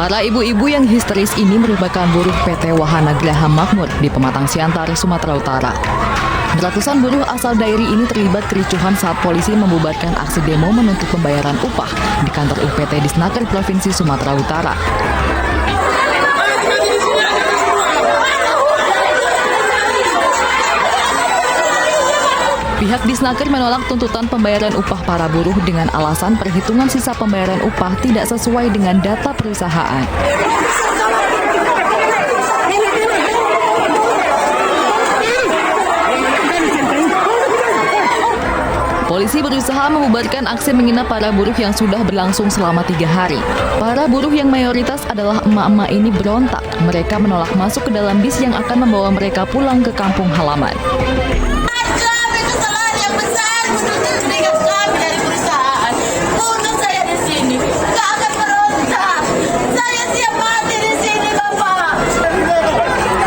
Para ibu-ibu yang histeris ini merupakan buruh PT Wahana Graha Makmur di Pematang Siantar, Sumatera Utara. Ratusan buruh asal daerah ini terlibat kericuhan saat polisi membubarkan aksi demo menuntut pembayaran upah di kantor UPT Disnaker Provinsi Sumatera Utara. Pihak Disnaker menolak tuntutan pembayaran upah para buruh dengan alasan perhitungan sisa pembayaran upah tidak sesuai dengan data perusahaan. Polisi berusaha membubarkan aksi menginap para buruh yang sudah berlangsung selama 3 hari. Para buruh yang mayoritas adalah emak-emak ini berontak. Mereka menolak masuk ke dalam bis yang akan membawa mereka pulang ke kampung halaman.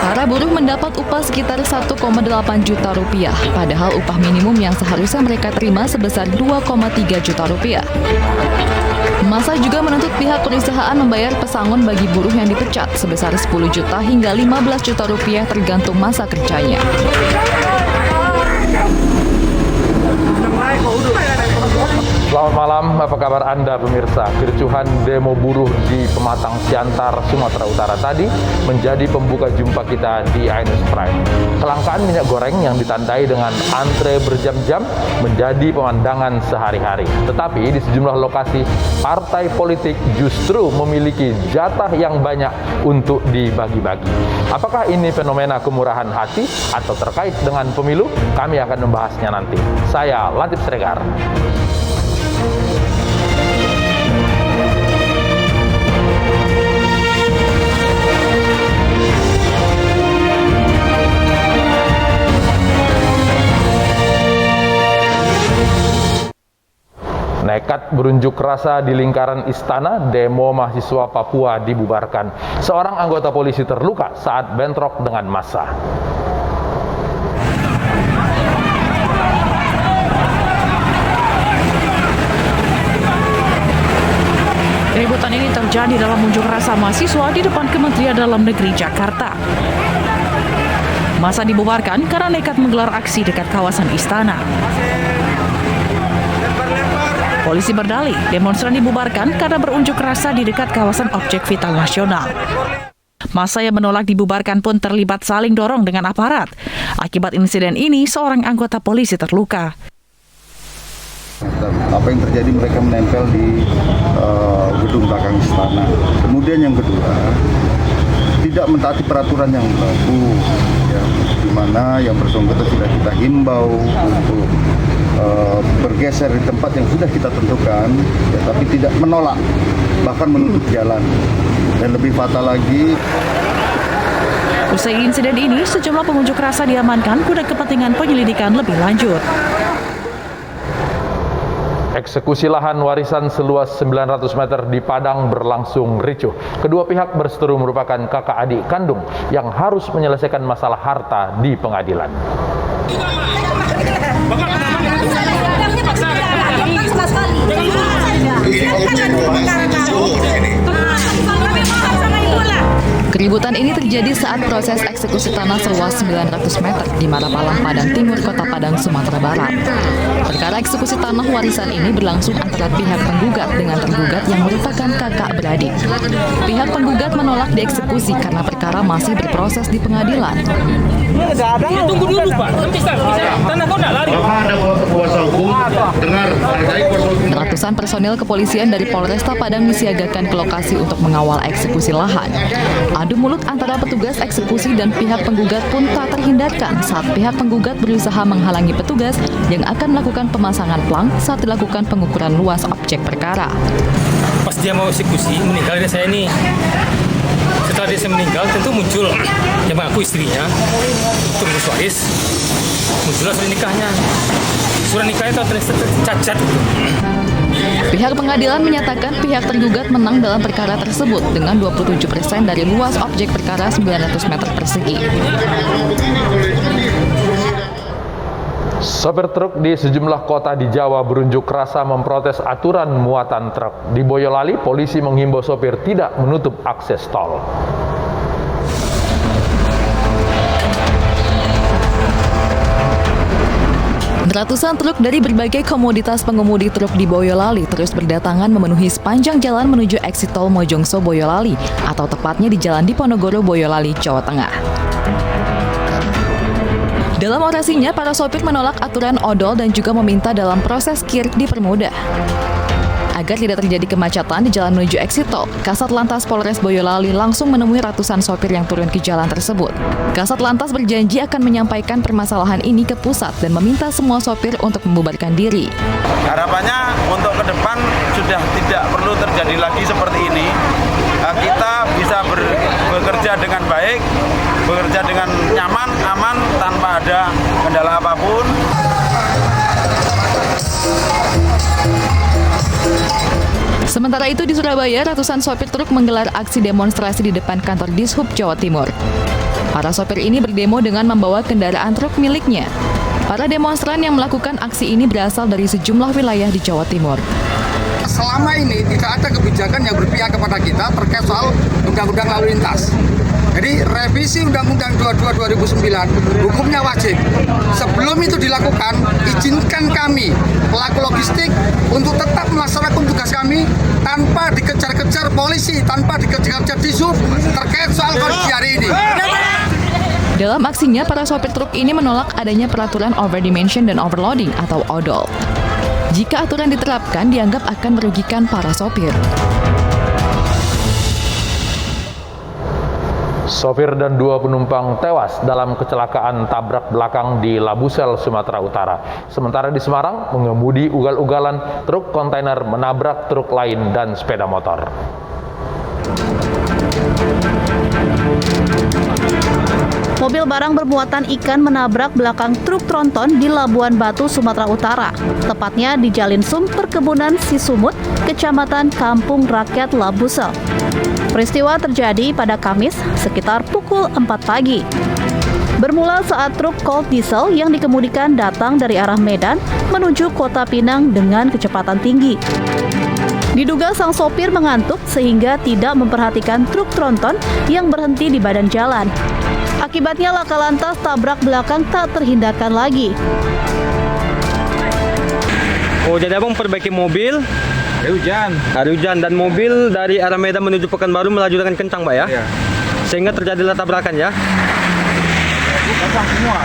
Para buruh mendapat upah sekitar 1,8 juta rupiah, padahal upah minimum yang seharusnya mereka terima sebesar 2,3 juta rupiah. Massa juga menuntut pihak perusahaan membayar pesangon bagi buruh yang dipecat sebesar 10 juta hingga 15 juta rupiah tergantung masa kerjanya. Selamat malam, apa kabar Anda pemirsa? Kericuhan demo buruh di Pematang Siantar, Sumatera Utara tadi menjadi pembuka jumpa kita di iNews Prime. Kelangkaan minyak goreng yang ditandai dengan antre berjam-jam menjadi pemandangan sehari-hari. Tetapi di sejumlah lokasi, partai politik justru memiliki jatah yang banyak untuk dibagi-bagi. Apakah ini fenomena kemurahan hati atau terkait dengan pemilu? Kami akan membahasnya nanti. Saya Latif Sregar. Nekat berunjuk rasa di lingkaran istana, demo mahasiswa Papua dibubarkan. Seorang anggota polisi terluka saat bentrok dengan massa. Keributan ini terjadi dalam unjuk rasa mahasiswa di depan Kementerian Dalam Negeri Jakarta. Massa dibubarkan karena nekat menggelar aksi dekat kawasan istana. Polisi berdalih, demonstran dibubarkan karena berunjuk rasa di dekat kawasan objek vital nasional. Massa yang menolak dibubarkan pun terlibat saling dorong dengan aparat. Akibat insiden ini, seorang anggota polisi terluka. Apa yang terjadi, mereka menempel di gedung belakang istana. Kemudian yang kedua, tidak mentaati peraturan yang berlaku, ya, di mana yang bersangkutan sudah kita himbau untuk bergeser di tempat yang sudah kita tentukan, ya, tapi tidak menolak, bahkan menutup jalan. Dan lebih fatal lagi, usai insiden ini, sejumlah pengunjuk rasa diamankan guna kepentingan penyelidikan lebih lanjut. Eksekusi lahan warisan seluas 900 meter di Padang berlangsung ricuh. Kedua pihak berseteru merupakan kakak adik kandung yang harus menyelesaikan masalah harta di pengadilan. Keributan ini terjadi saat proses eksekusi tanah seluas 900 meter di Matapalang, Padang Timur, Kota Padang, Sumatera Barat. Perkara eksekusi tanah warisan ini berlangsung antara pihak penggugat dengan tergugat yang merupakan kakak beradik. Pihak penggugat menolak dieksekusi karena perkara masih berproses di pengadilan. Tunggu dulu Pak, tanah kau nak lari. Ratusan personil kepolisian dari Polresta Padang disiagakan ke lokasi untuk mengawal eksekusi lahan. Adu mulut antara petugas eksekusi dan pihak penggugat pun tak terhindarkan saat pihak penggugat berusaha menghalangi petugas yang akan melakukan pemasangan plang saat dilakukan pengukuran luas objek perkara. Pas dia mau eksekusi, meninggal saya ini. Setelah dia meninggal, tentu muncul yang mengaku istrinya untuk mengurus waris. Muncullah surat nikahnya. Surat nikahnya cacat. Pihak pengadilan menyatakan pihak tergugat menang dalam perkara tersebut dengan 27% dari luas objek perkara 900 meter persegi. Sopir truk di sejumlah kota di Jawa berunjuk rasa memprotes aturan muatan truk. Di Boyolali, polisi menghimbau sopir tidak menutup akses tol. Ratusan truk dari berbagai komoditas pengemudi truk di Boyolali terus berdatangan memenuhi sepanjang jalan menuju eksit tol Mojongso Boyolali, atau tepatnya di Jalan Diponegoro Boyolali, Jawa Tengah. Dalam orasinya, para sopir menolak aturan odol dan juga meminta dalam proses KIR dipermudah. Agar tidak terjadi kemacetan di jalan menuju eksit tol, Kasat Lantas Polres Boyolali langsung menemui ratusan sopir yang turun ke jalan tersebut. Kasat Lantas berjanji akan menyampaikan permasalahan ini ke pusat dan meminta semua sopir untuk membubarkan diri. Harapannya untuk ke depan sudah tidak perlu terjadi lagi seperti ini. Kita bisa bekerja dengan baik, bekerja dengan nyaman, aman, tanpa ada kendala apapun. Sementara itu di Surabaya, ratusan sopir truk menggelar aksi demonstrasi di depan kantor Dishub Jawa Timur. Para sopir ini berdemo dengan membawa kendaraan truk miliknya. Para demonstran yang melakukan aksi ini berasal dari sejumlah wilayah di Jawa Timur. Selama ini tidak ada kebijakan yang berpihak kepada kita terkait soal undang-undang lalu lintas. Jadi revisi Undang-Undang 22 2009 hukumnya wajib. Sebelum itu dilakukan, izinkan kami pelaku logistik untuk tetap melaksanakan tugas kami tanpa dikejar-kejar polisi, tanpa dikejar-kejar Dishub terkait soal kondisi hari ini. Dalam aksinya, para sopir truk ini menolak adanya peraturan overdimension dan overloading atau odol. Jika aturan diterapkan, dianggap akan merugikan para sopir. Sopir dan 2 penumpang tewas dalam kecelakaan tabrak belakang di Labusel, Sumatera Utara. Sementara di Semarang, mengemudi ugal-ugalan truk kontainer menabrak truk lain dan sepeda motor. Mobil barang bermuatan ikan menabrak belakang truk tronton di Labuan Batu, Sumatera Utara. Tepatnya di Jalinsum, Perkebunan Sisumut, Kecamatan Kampung Rakyat Labusel. Peristiwa terjadi pada Kamis sekitar pukul 4 pagi. Bermula saat truk cold diesel yang dikemudikan datang dari arah Medan menuju Kota Pinang dengan kecepatan tinggi. Diduga sang sopir mengantuk sehingga tidak memperhatikan truk tronton yang berhenti di badan jalan. Akibatnya laka lantas tabrak belakang tak terhindarkan lagi. Oh, jadi abang perbaiki mobil. Hari hujan dan mobil dari arah Medan menuju Pekanbaru melaju dengan kencang, Pak ya? Iya. Sehingga terjadilah tabrakan ya? Pasang semua.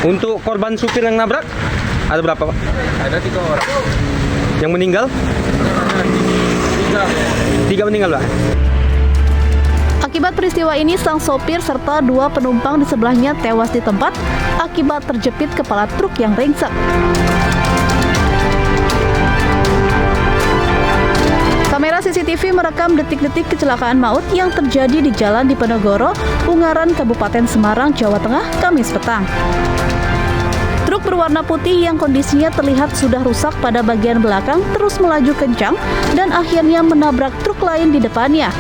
Untuk korban supir yang nabrak, ada berapa, Pak? Ada 3 orang. Yang meninggal? 3 meninggal, Pak. Akibat peristiwa ini, sang sopir serta 2 penumpang di sebelahnya tewas di tempat akibat terjepit kepala truk yang ringsek. Kamera CCTV merekam detik-detik kecelakaan maut yang terjadi di Jalan Diponegoro, Ungaran, Kabupaten Semarang, Jawa Tengah, Kamis petang. Truk berwarna putih yang kondisinya terlihat sudah rusak pada bagian belakang terus melaju kencang dan akhirnya menabrak truk lain di depannya.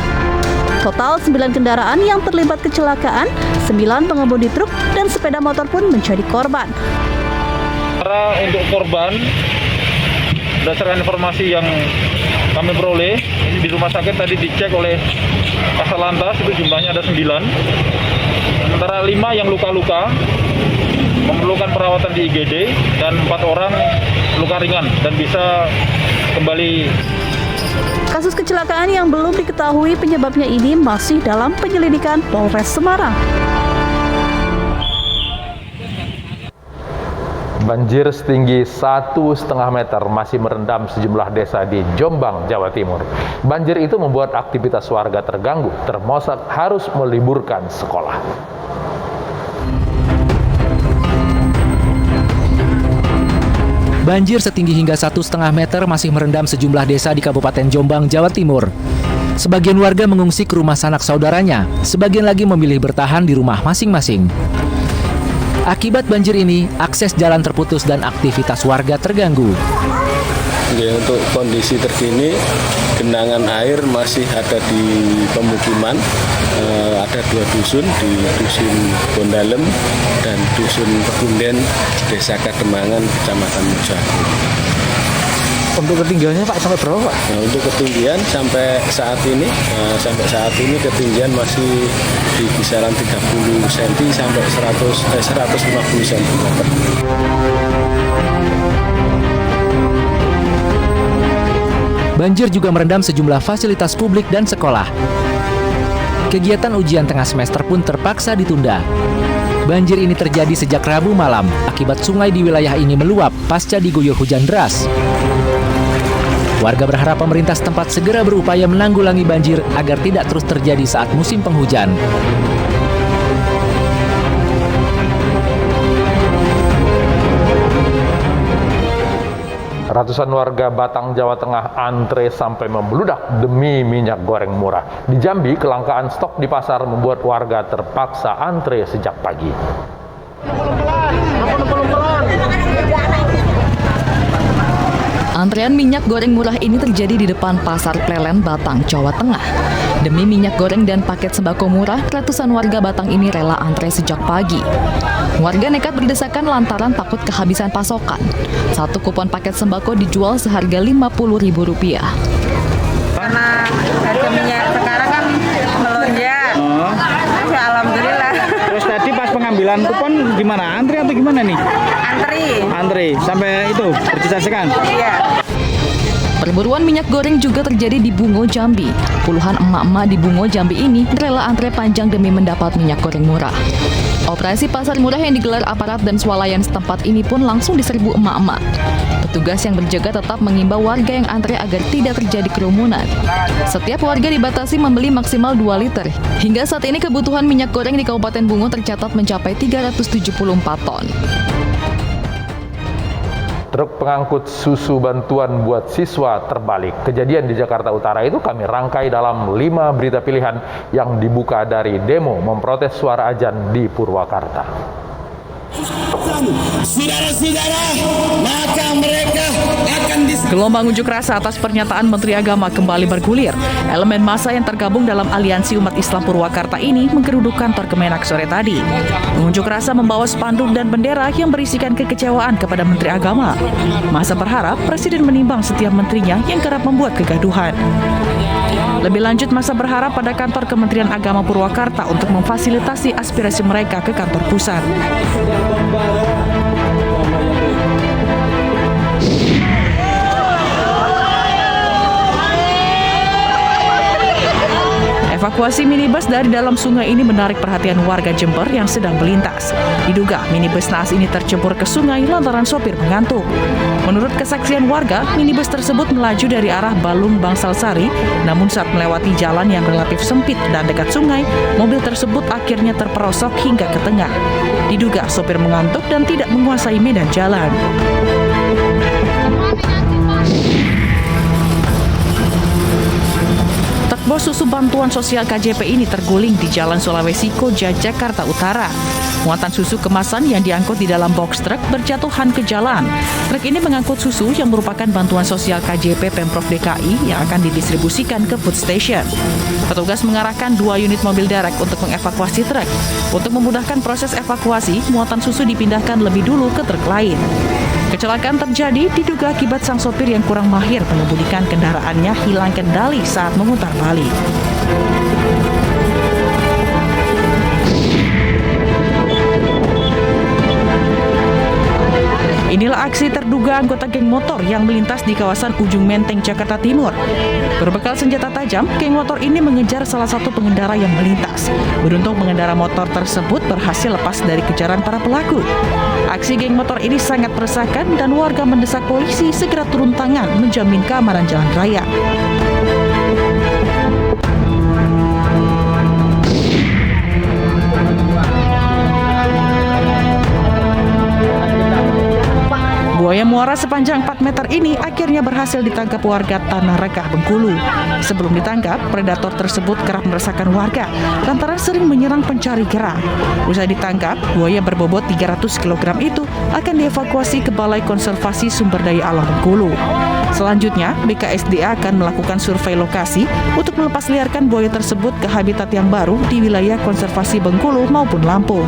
Total 9 kendaraan yang terlibat kecelakaan, 9 pengemudi truk dan sepeda motor pun menjadi korban. Untuk korban, berdasarkan informasi yang kami peroleh, ini di rumah sakit tadi dicek oleh Kasat Lantas, itu jumlahnya ada 9. Sementara 5 yang luka-luka, memerlukan perawatan di IGD, dan 4 orang luka ringan dan bisa kembali. Kasus kecelakaan yang belum diketahui penyebabnya ini masih dalam penyelidikan Polres Semarang. Banjir setinggi 1,5 meter masih merendam sejumlah desa di Jombang, Jawa Timur. Banjir itu membuat aktivitas warga terganggu, termasuk harus meliburkan sekolah. Banjir setinggi hingga 1,5 meter masih merendam sejumlah desa di Kabupaten Jombang, Jawa Timur. Sebagian warga mengungsi ke rumah sanak saudaranya, sebagian lagi memilih bertahan di rumah masing-masing. Akibat banjir ini, akses jalan terputus dan aktivitas warga terganggu. Untuk kondisi terkini, genangan air masih ada di pemukiman. ada 2 dusun di Dusun Bondalem dan Dusun Pegunden, Desa Kademangan, Kecamatan Mojoagung. Untuk ketinggiannya Pak sampai berapa Pak? Nah, untuk ketinggian sampai saat ini ketinggian masih di kisaran 30 cm sampai 150 cm. Banjir juga merendam sejumlah fasilitas publik dan sekolah. Kegiatan ujian tengah semester pun terpaksa ditunda. Banjir ini terjadi sejak Rabu malam akibat sungai di wilayah ini meluap pasca diguyur hujan deras. Warga berharap pemerintah setempat segera berupaya menanggulangi banjir agar tidak terus terjadi saat musim penghujan. Ratusan warga Batang, Jawa Tengah antre sampai membludak demi minyak goreng murah. Di Jambi, kelangkaan stok di pasar membuat warga terpaksa antre sejak pagi. Antrean minyak goreng murah ini terjadi di depan Pasar Plelen, Batang, Jawa Tengah. Demi minyak goreng dan paket sembako murah, ratusan warga Batang ini rela antre sejak pagi. Warga nekat berdesakan lantaran takut kehabisan pasokan. Satu kupon paket sembako dijual seharga Rp50.000. Karena harga minyak sekarang kan melonjak. Ya, alhamdulillah. Terus tadi pas pengambilan kupon gimana? Antri atau gimana nih? Antri sampai itu berdesakan. Iya. Perburuan minyak goreng juga terjadi di Bungo, Jambi. Puluhan emak-emak di Bungo, Jambi ini rela antre panjang demi mendapat minyak goreng murah. Operasi pasar murah yang digelar aparat dan swalayan setempat ini pun langsung diserbu emak-emak. Petugas yang berjaga tetap mengimbau warga yang antre agar tidak terjadi kerumunan. Setiap warga dibatasi membeli maksimal 2 liter. Hingga saat ini kebutuhan minyak goreng di Kabupaten Bungo tercatat mencapai 374 ton. Truk pengangkut susu bantuan buat siswa terbalik. Kejadian di Jakarta Utara itu kami rangkai dalam 5 berita pilihan yang dibuka dari demo memprotes suara azan di Purwakarta. Saudara-saudara, maka mereka akan Gelombang unjuk rasa atas pernyataan Menteri Agama kembali bergulir. Elemen massa yang tergabung dalam Aliansi Umat Islam Purwakarta ini menggeruduk kantor Kemenak sore tadi. Pengunjuk rasa membawa spanduk dan bendera yang berisikan kekecewaan kepada Menteri Agama. Massa berharap Presiden menimbang setiap menterinya yang kerap membuat kegaduhan. Lebih lanjut, massa berharap pada kantor Kementerian Agama Purwakarta untuk memfasilitasi aspirasi mereka ke kantor pusat. Evakuasi minibus dari dalam sungai ini menarik perhatian warga Jember yang sedang melintas. Diduga minibus naas ini tercebur ke sungai lantaran sopir mengantuk. Menurut kesaksian warga, minibus tersebut melaju dari arah Balung Bangsal Sari, namun saat melewati jalan yang relatif sempit dan dekat sungai, mobil tersebut akhirnya terperosok hingga ke tengah. Diduga sopir mengantuk dan tidak menguasai medan jalan. Bos susu bantuan sosial KJP ini terguling di Jalan Sulawesi Koja, Jakarta Utara. Muatan susu kemasan yang diangkut di dalam box truk berjatuhan ke jalan. Truk ini mengangkut susu yang merupakan bantuan sosial KJP Pemprov DKI yang akan didistribusikan ke food station. Petugas mengarahkan 2 unit mobil derek untuk mengevakuasi truk. Untuk memudahkan proses evakuasi, muatan susu dipindahkan lebih dulu ke truk lain. Kecelakaan terjadi diduga akibat sang sopir yang kurang mahir mengemudikan kendaraannya hilang kendali saat memutar balik. Inilah aksi terduga anggota geng motor yang melintas di kawasan Ujung Menteng, Jakarta Timur. Berbekal senjata tajam, geng motor ini mengejar salah satu pengendara yang melintas. Beruntung pengendara motor tersebut berhasil lepas dari kejaran para pelaku. Aksi geng motor ini sangat meresahkan dan warga mendesak polisi segera turun tangan menjamin keamanan jalan raya. Buaya muara sepanjang 4 meter ini akhirnya berhasil ditangkap warga Tanah Regah, Bengkulu. Sebelum ditangkap, predator tersebut kerap meresahkan warga lantaran sering menyerang pencari kerang. Usai ditangkap, buaya berbobot 300 kg itu akan dievakuasi ke Balai Konservasi Sumber Daya Alam Bengkulu. Selanjutnya, BKSDA akan melakukan survei lokasi untuk melepasliarkan buaya tersebut ke habitat yang baru di wilayah konservasi Bengkulu maupun Lampung.